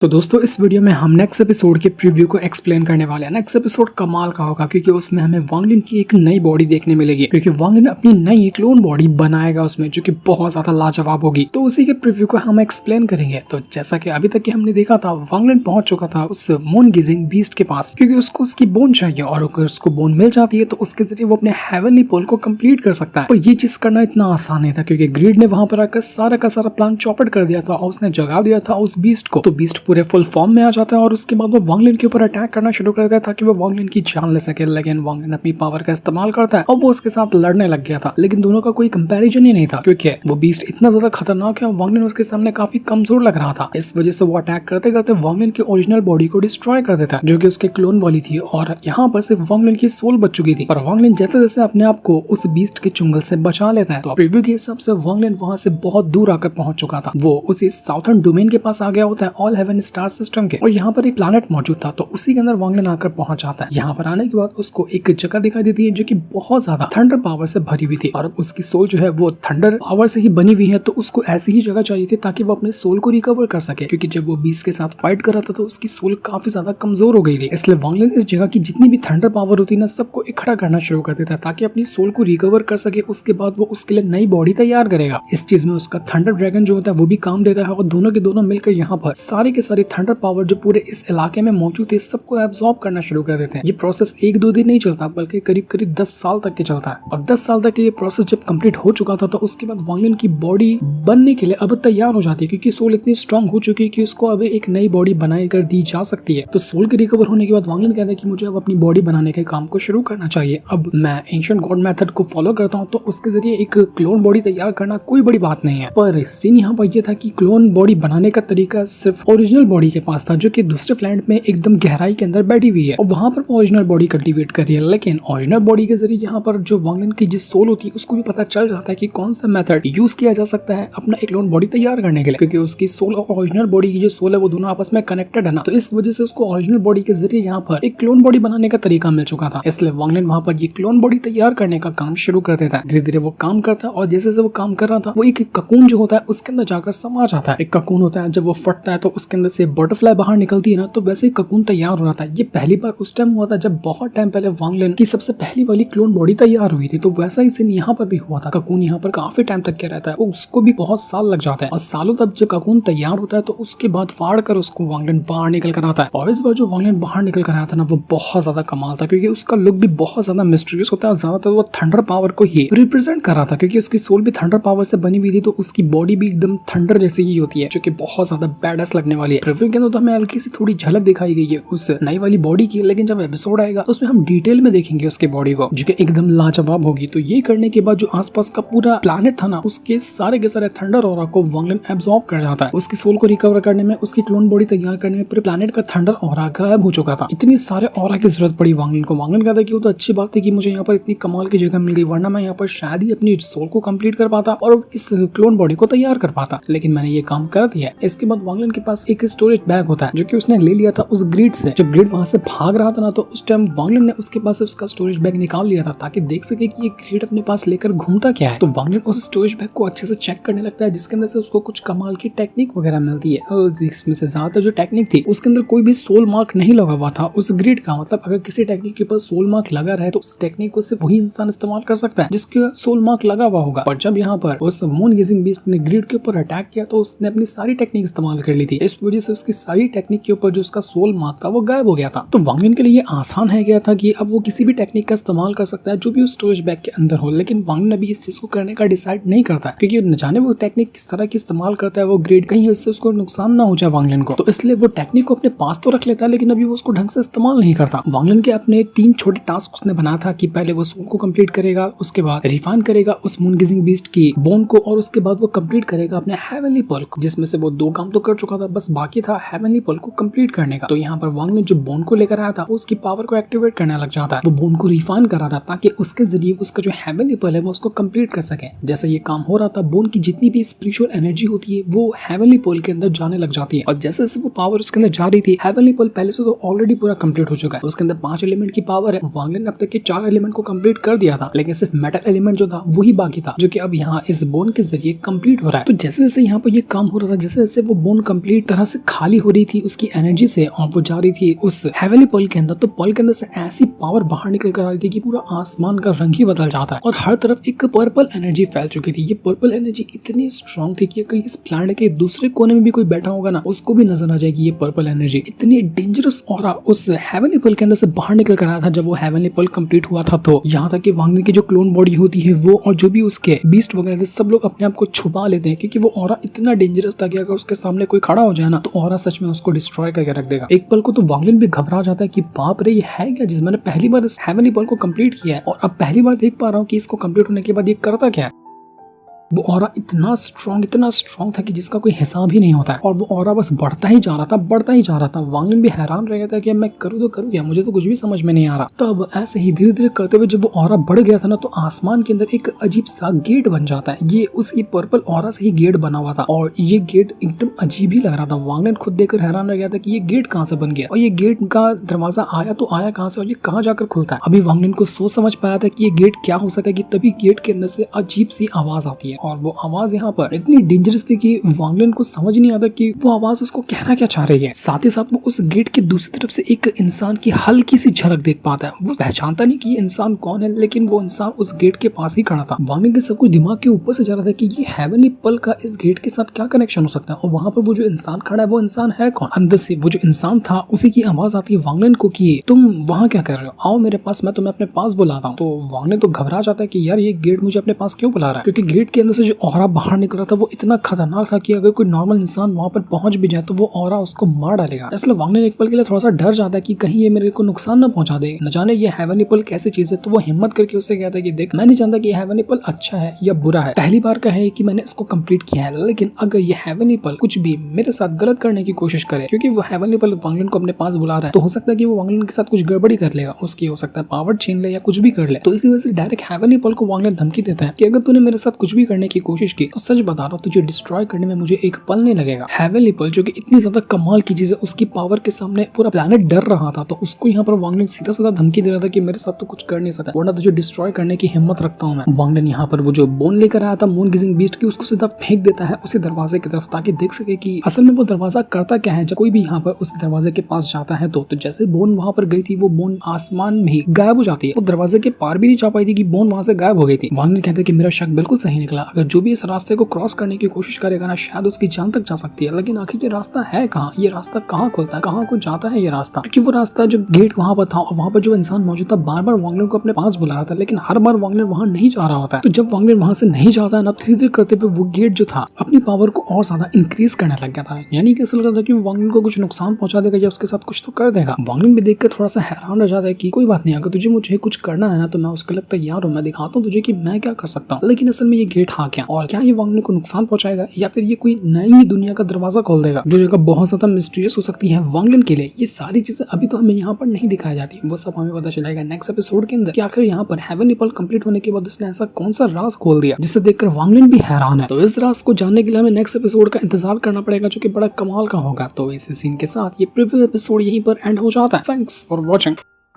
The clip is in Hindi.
तो दोस्तों इस वीडियो में हम नेक्स्ट एपिसोड के प्रीव्यू को एक्सप्लेन करने वाले हैं। नेक्स्ट एपिसोड कमाल का होगा क्योंकि उसमें हमें वांग लिन की एक नई बॉडी देखने मिलेगी, क्योंकि वांग लिन अपनी नई क्लोन बॉडी बनाएगा उसमें, जो कि बहुत ज्यादा लाजवाब होगी। तो उसी के प्रीव्यू को हम एक्सप्लेन करेंगे। तो जैसा कि अभी तक हमने देखा था, वांग लिन पहुंच चुका था उस मून गिजिंग बीस्ट के पास, क्योंकि उसको उसकी बोन चाहिए और अगर उसको बोन मिल जाती है तो उसके जरिए वो अपने हेवनली पोल को कंप्लीट कर सकता है। पर ये चीज करना इतना आसान नहीं था, क्योंकि ग्रीड ने वहां पर आकर सारा का सारा प्लान चौपट कर दिया था और उसने जगा दिया था उस बीस्ट को। तो बीस्ट पूरे फुल फॉर्म में जाता है और उसके बाद वो वांग लिन के ऊपर अटैक करना शुरू कर देता है ताकि वो वांग लिन की जान ले सके। लेकिन वांग लिन अपनी पावर का इस्तेमाल करता है और वो उसके साथ लड़ने लग गया था, लेकिन दोनों का कोई कंपैरिजन ही नहीं था, क्योंकि वो बीस्ट इतना ज्यादा खतरनाक है और वांग लिन उसके सामने काफी कमजोर लग रहा था। इस वजह से वो अटैक करते करते वांग लिन की ओरिजिनल बॉडी को डिस्ट्रॉय कर देता है, जो कि उसके क्लोन वाली थी, और यहाँ पर सिर्फ वांग लिन की सोल बच चुकी थी। पर वांग लिन जैसे जैसे अपने आप को उस बीस्ट के चुंगल से बचा लेता है, तो प्रीव्यू के हिसाब से वांग लिन वहां से बहुत दूर आकर पहुंच चुका था। वो उसी साउथर्न डोमेन के पास आ गया होता है, ऑल हेवन स्टार सिस्टम के, और यहाँ पर एक प्लैनेट मौजूद था। तो उसी के अंदर वांग लिन आकर पहुंच जाता है। यहाँ पर आने के बाद उसको एक जगह दिखाई देती है जो कि बहुत ज्यादा थंडर पावर से भरी हुई थी, और उसकी सोल जो है वो थंडर पावर से ही बनी हुई है। तो उसको ऐसी ही जगह चाहिए थी ताकि वो अपने सोल को रिकवर कर सके, क्योंकि जब वो बीस्ट के साथ फाइट कर रहा था तो उसकी सोल काफी ज्यादा कमजोर हो गई थी। इसलिए वांग लिन इस जगह की जितनी भी थंडर पावर होती है ना, सबको इकट्ठा करना शुरू कर देता है ताकि अपनी सोल को रिकवर कर सके। उसके बाद वो उसके लिए नई बॉडी तैयार करेगा। इस चीज में उसका थंडर ड्रैगन जो होता है वो भी काम देता है, और दोनों के दोनों मिलकर यहाँ पर सारे के सारे थंडर पावर जो पूरे इस इलाके में मौजूद है सबको एब्जॉर्ब करना शुरू कर देते हैं। ये प्रोसेस एक दो दिन नहीं चलता, बल्कि करीब करीब 10 साल तक के चलता है। और 10 साल तक ये प्रोसेस जब कंप्लीट हो चुका था, तो उसके बाद वांग लिन की बॉडी बनने के लिए अब तैयार हो जाती है, क्योंकि सोल इतनी स्ट्रांग हो चुकी है कि उसको अब एक नई बॉडी बनाई कर दी जा सकती है। तो सोल के रिकवर होने के बाद वांग लिन कहता है कि मुझे अब अपनी बॉडी बनाने के काम को शुरू करना चाहिए। अब मैं एंशिएंट गॉड मेथड को फॉलो करता हूँ, तो उसके जरिए एक क्लोन बॉडी तैयार करना कोई बड़ी बात नहीं है। पर सीन यहाँ पर यह था कि क्लोन बॉडी बनाने का तरीका सिर्फ ओरिजिनल बॉडी के पास था, जो कि दूसरे प्लैनेट में एकदम गहराई के अंदर बैठी हुई है, और वहां पर वो ओरिजिनल बॉडी कल्टीवेट कर रही है। लेकिन ओरिजिनल बॉडी के जरिए यहाँ पर जो वांग लिन की जिस सोल होती है उसको भी पता चल जाता है कि कौन सा मेथड यूज किया जा सकता है अपना एक क्लोन बॉडी तैयार करने के लिए, क्योंकि उसकी सोल और ओरिजिनल बॉडी की जो सोल है वो दोनों आपस में कनेक्टेड है ना। तो इस वजह से उसको ओरिजिनल बॉडी के जरिए यहाँ पर एक क्लोन बॉडी बनाने का तरीका मिल चुका था। इसलिए वांग लिन वहां पर ये क्लोन बॉडी तैयार करने का काम शुरू कर देता है। धीरे धीरे वो काम करता है, और जैसे जैसे वो काम कर रहा था वो एक ककून जो होता है उसके अंदर जाकर समा जाता है। एक ककून होता है, जब वो फटता है तो उसके अंदर से बटरफ्लाई बाहर निकलती है ना, तो वैसे ही ककून तैयार हो रहा था। ये पहली बार उस टाइम हुआ था जब बहुत टाइम पहले वांग लिन की सबसे पहली वाली क्लोन बॉडी तैयार हुई थी। तो वैसा ही सीन यहाँ पर भी हुआ था। ककून यहाँ पर काफी टाइम तक क्या रहता है, उसको भी बहुत साल लग जाता है, और सालों तक जब ककून तैयार होता है तो उसके बाद फाड़ कर उसको वांग लिन बाहर निकल कर आता है। और इस बार जो वांग लिन बाहर निकल कर आया था ना, वो बहुत ज्यादा कमाल था, क्योंकि उसका लुक भी बहुत ज्यादा मिस्टीरियस होता है। ज्यादातर वो थंडर पावर को ही रिप्रेजेंट कर रहा था, क्योंकि उसकी सोल भी थंडर पावर से बनी हुई थी, तो उसकी बॉडी भी एकदम थंडर जैसी ही होती है, जो कि बहुत ज्यादा बैडस लगने वाली है। प्रीव्यू के अंदर तो हमें हल्की सी थोड़ी झलक दिखाई गई है उस नई वाली बॉडी की, लेकिन जब एपिसोड आएगा तो उसमें हम डिटेल में देखेंगे उसके बॉडी को, जो कि एकदम लाजवाब होगी। तो ये करने के बाद जो आसपास का पूरा प्लैनेट था ना, उसके सारे के सारे थंडर ऑरा को वांग लिन एब्जॉर्ब कर जाता है। उसकी सोल को रिकवर करने में, उसकी क्लोन बॉडी तैयार करने में पूरे प्लैनेट का थंडर ऑरा गायब हो चुका था। इतनी सारे ऑरा की जरूरत पड़ी वांग लिन को। वांग लिन कहता है कि वो तो अच्छी बात है कि मुझे यहाँ पर इतनी कमाल की जगह मिल गई, वरना मैं यहाँ पर शायद ही अपनी सोल को कंप्लीट कर पाता और इस क्लोन बॉडी को तैयार कर पाता, लेकिन मैंने ये काम कर दिया। इसके बाद वांग लिन के पास एक स्टोरेज बैग होता है, जो कि उसने ले लिया था उस ग्रिड से। जब ग्रिड वहां से भाग रहा था ना, तो उस टाइम वांग लिन ने उसके पास उसका स्टोरेज बैग निकाल लिया था ताकि देख सके कि ये ग्रिड अपने पास लेकर घूमता क्या है। तो वांग लिन उस स्टोरेज बैग को अच्छे से चेक करने लगता है, जिसके अंदर से उसको कुछ कमाल की टेक्निक वगैरह मिलती है। इसमें से ज्यादातर जो टेक्निक थी उसके अंदर कोई भी सोल मार्क नहीं लगा हुआ था उस ग्रिड का। मतलब अगर किसी टेक्निक के ऊपर सोल मार्क लगा रहे तो उस टेक्निक को सिर्फ वही इंसान इस्तेमाल कर सकता है जिसके सोल मार्क लगा हुआ होगा। पर जब यहाँ पर उस मून गिजिंग बीस्ट ने ग्रिड के ऊपर अटैक किया तो उसने अपनी सारी टेक्निक इस्तेमाल कर ली थी। इस वजह से उसकी सारी टेक्निक के ऊपर जो उसका सोल मार्क था वो गायब हो गया था। तो वांग लिन के लिए ये आसान है गया था कि अब वो किसी भी टेक्निक का इस्तेमाल कर सकता है जो भी उस स्टोरेज बैग के अंदर हो। लेकिन वांग लिन अभी इस चीज को करने का डिसाइड नहीं करता, क्योंकि न जाने वो टेक्निक किस तरह की इस्तेमाल करता है वो ग्रिड, कहीं उससे उसको नुकसान ना हो जाए वांग लिन को। तो इसलिए वो टेक्निक को अपने पास तो रख लेता है, लेकिन अभी वो उसको ढंग से इस्तेमाल नहीं करता। वांग लिन के अपने 3 छोटे टास्क उसने बनाया था कि पहले वो सोल को कंप्लीट करेगा, उसके बाद रिफाइन करेगा उस मून गिजिंग बीस्ट की बोन को, और उसके बाद वो कंप्लीट करेगा अपने हेवनली पर्ल को, जिसमें से वो 2 काम तो कर चुका था, बस बाकी था हेवनली पर्ल को कंप्लीट करने का। तो यहाँ पर वांग लिन जो बोन को लेकर आया था वो उसकी पावर को एक्टिवेट करने लग जाता है। वो बोन को रिफाइन कर रहा था ताकि उसके जरिए उसका जो हेवनली पर्ल है वो उसको कंप्लीट कर सके। जैसे ये काम हो रहा था, बोन की जितनी भी स्पिरिचुअल एनर्जी होती है वो हेवनली पर्ल के अंदर जाने लग जाती है, और जैसे जैसे वो पावर उसके अंदर जा रही थी, हेवनली पर्ल पहले से तो ऑलरेडी पूरा कंप्लीट हो चुका है। उसके अंदर 5 एलिमेंट की पावर है। वांग लिन ने अब तक के 4 एलिमेंट को कंप्लीट कर दिया था, लेकिन सिर्फ मेटल एलिमेंट जो था वही बाकी था, जो कि अब यहाँ इस बोन के जरिए कंप्लीट हो रहा है। तो जैसे जैसे यहाँ पर ये काम हो रहा था, जैसे जैसे वो बोन कंप्लीट तरह से खाली हो रही थी उसकी एनर्जी से और वो जा रही थी उस हेवनली पर्ल के अंदर, तो पर्ल के अंदर से ऐसी पावर बाहर निकल कर आ रही थी कि पूरा आसमान का रंग ही बदल जाता है और हर तरफ एक पर्पल एनर्जी फैल चुकी थी। ये पर्पल एनर्जी इतनी स्ट्रॉन्ग थी कि अगर इस प्लैनेट के दूसरे कोने में भी कोई बैठा होगा ना, उसको भी नजर आ जाएगी ये पर्पल एनर्जी। इतनी डेंजरस ऑरा उस हेवनली पर्ल के अंदर से बाहर निकल कर आया था जब वो हेवनली पर्ल कंप्लीट हुआ था। तो यहाँ तक कि वांग लिन की जो क्लोन बॉडी होती है वो और जो भी उसके बीस्ट वगैरह थे सब लोग अपने आप को छुपा लेते हैं, क्योंकि वो ऑरा इतना डेंजरस था कि अगर उसके सामने कोई खड़ा हो जाए ना तो ऑरा सच में उसको डिस्ट्रॉय करके रख देगा। एक पल को तो वांग लिन भी घबरा जाता है कि बाप रे, ये है क्या जिस मैंने पहली बार इस हेवनली पर्ल को कंप्लीट किया है और अब पहली बार देख पा रहा हूँ कि इसको कंप्लीट होने के बाद ये करता क्या है। वो ऑरा इतना स्ट्रॉन्ग था कि जिसका कोई हिसाब ही नहीं होता है और वो ऑरा बस बढ़ता ही जा रहा था। वांग लिन भी हैरान रह गया था कि मैं करूँ तो करूँ क्या, मुझे तो कुछ भी समझ में नहीं आ रहा। तो अब ऐसे ही धीरे धीरे करते हुए जब वो ऑरा बढ़ गया था ना, तो आसमान के अंदर एक अजीब सा गेट बन जाता है। ये उसी पर्पल ऑरा से ही गेट बना हुआ था और ये गेट एकदम अजीब ही लग रहा था। वांग लिन खुद देखकर हैरान रह गया था कि ये गेट कहाँ से बन गया और ये गेट का दरवाजा आया तो आया कहाँ से और ये कहाँ जाकर खुलता है। अभी वांग लिन को सोच समझ पाया था कि ये गेट क्या हो सकता है कि तभी गेट के अंदर से अजीब सी आवाज आती है और वो आवाज यहाँ पर इतनी डेंजरस थी कि वांग लिन को समझ नहीं आता कि वो आवाज उसको कहना क्या चाह रही है। साथ ही साथ वो उस गेट के दूसरी तरफ से एक इंसान की हल्की सी झलक देख पाता है। वो पहचानता नहीं कि ये इंसान कौन है, लेकिन वो इंसान उस गेट के पास ही खड़ा था। वांग लिन के सब कुछ दिमाग के ऊपर से जा रहा था कि ये हेवनली पर्ल का इस गेट के साथ क्या कनेक्शन हो सकता है और वहाँ पर वो जो इंसान खड़ा है वो इंसान है कौन। अंदर से वो जो इंसान था उसी की आवाज आती है वांग लिन को कि तुम वहाँ क्या कर रहे हो, आओ मेरे पास, मैं तुम्हें अपने पास बुलाता हूँ। तो वांग लिन तो घबरा जाता है कि यार ये गेट मुझे अपने पास क्यों बुला रहा है, क्योंकि गेट के अंदर से जो ऑरा बाहर निकल रहा था वो इतना खतरनाक था कि अगर कोई नॉर्मल इंसान वहां पर पहुंच भी जाए तो वो ऑरा उसको मार डालेगा। इसलिए वांग लिन एक पल के लिए थोड़ा सा डर जाता है कि कहीं ये मेरे को नुकसान ना पहुंचा दे, न जाने ये हेवनली पर्ल कैसी चीज है। तो वो हिम्मत करके उससे कहता है कि देख, मैं नहीं जानता कि हेवनली पर्ल अच्छा है या बुरा है, पहली बार का है कि मैंने इसको कंप्लीट किया है, लेकिन अगर ये हेवनली पर्ल कुछ भी मेरे साथ गलत करने की कोशिश करे, क्योंकि वो हेवनली पर्ल वांग लिन को अपने पास बुला रहा है, तो हो सकता है कि वो वांग लिन के साथ कुछ गड़बड़ी कर लेगा, उसकी हो सकता है पावर छीन ले या कुछ भी कर ले। तो इसी वजह से डायरेक्ट हेवनली पर्ल को वांग लिन धमकी देता है कि अगर तूने मेरे साथ कुछ भी करने की कोशिश की तो सच बता रहा हूं तुझे डिस्ट्रॉय करने में मुझे एक पल नहीं लगेगा। हेवनली पर्ल जो कि इतनी ज्यादा कमाल की चीज है, उसकी पावर के सामने पूरा प्लैनेट डर रहा था, तो उसको यहाँ पर वांग लिन सीधा सीधा धमकी दे रहा था कि मेरे साथ तो कुछ कर नहीं सकता, वरना तुझे डिस्ट्रॉय करने की हिम्मत रखता हूँ मैं। वांग लिन यहाँ पर वो जो बोन लेकर आया था मून गिजिंग बीस्ट की, उसको सीधा फेंक देता है उसी दरवाजे की तरफ, ताकि देख सके कि असल में वो दरवाजा करता क्या है। जब कोई भी यहाँ पर उस दरवाजे के पास जाता है तो जैसे बोन वहां पर गई थी, वो बोन आसमान में ही गायब हो जाती है। वो दरवाजे के पार भी नहीं जा पाई थी कि बोन वहां से गायब हो गई थी। वांग लिन कहते हैं कि मेरा शक बिल्कुल सही निकला, अगर जो भी इस रास्ते को क्रॉस करने की कोशिश करेगा ना, शायद उसकी जान तक जा सकती है, लेकिन आखिर ये रास्ता है कहाँ, ये रास्ता कहाँ खुलता है, कहाँ को जाता है ये रास्ता। क्योंकि वो रास्ता जो गेट वहां पर था और वहां पर जो इंसान मौजूद था बार बार वांग लिन को अपने पास बुला रहा था, लेकिन हर बार वांग लिन वहां नहीं जा रहा होता है। तो जब वांग लिन वहां से नहीं जाता है ना, धीरे धीरे करते हुए वो गेट जो था अपनी पावर को और ज्यादा इंक्रीज करने लग गया था। यानी कि ऐसा लग रहा था कि वांग लिन को कुछ नुकसान पहुंचा देगा या उसके साथ कुछ तो कर देगा। वांग लिन भी देख कर थोड़ा सा हैरान रह जाता है कि कोई बात नहीं, अगर तुझे मुझे कुछ करना है ना तो मैं उसके लिए तैयार हूँ, मैं दिखाता हूँ तुझे कि मैं क्या कर सकता हूँ। लेकिन असल में ये गेट हाँ क्या, और क्या ये वांग लिन को नुकसान पहुंचाएगा या फिर ये कोई नई दुनिया का दरवाजा खोल देगा जो जगह बहुत ज्यादा मिस्टीरियस हो सकती है वांग लिन के लिए। ये सारी चीजें अभी तो हमें यहाँ पर नहीं दिखाई जाती, वो सब हमें पता चलेगा नेक्स्ट एपिसोड के अंदर कि आखिर यहाँ पर हेवनली पर्ल कंप्लीट होने के बाद उसने ऐसा कौन सा राज खोल दिया जिसे देखकर वांग लिन भी हैरान है। तो इस राज को जानने के लिए हमें नेक्स्ट एपिसोड का इंतजार करना पड़ेगा जो कि बड़ा कमाल का होगा। तो इसी सीन के साथ ये प्रीव्यू एपिसोड यहीं पर एंड हो जाता है। Thanks for watching.